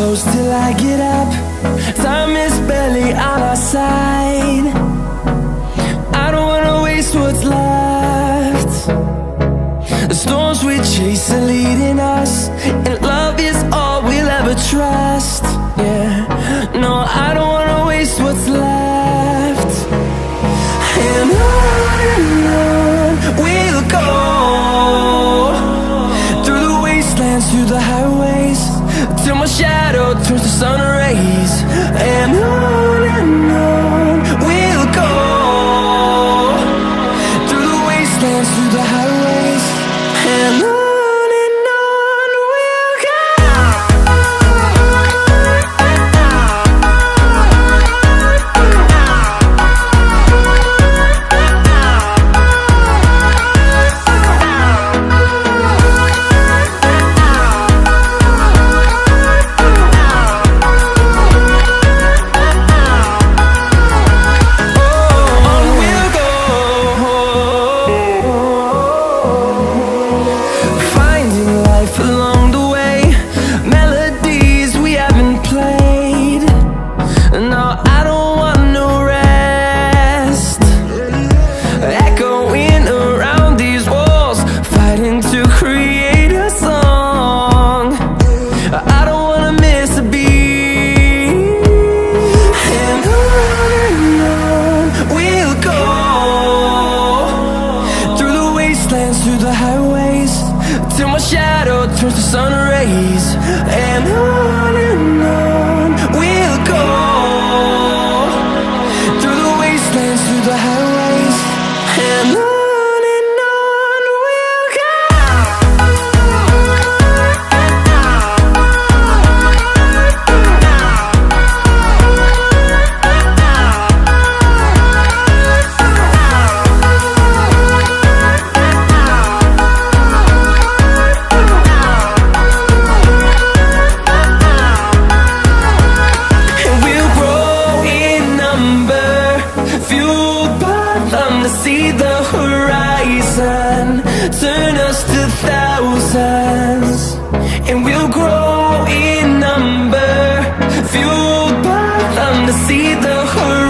close till I get up. Time is barely on our side. I don't wanna waste what's left. The storms we chase are leading us, and love is all we'll ever trust. Yeah, no, I don't wanna waste what's left. And on we'll go, through the wastelands, through the highways, till my shadow turns to sun rays. And on we'll go, through the wastelands, through the highways, and on we'll go. Through the highways, till my shadow turns to sun rays. And on we'll go, through the wastelands, through the highways, and on we'll go. See the horizon turn us to thousands, and we'll grow in number, fueled by them to see the horizon.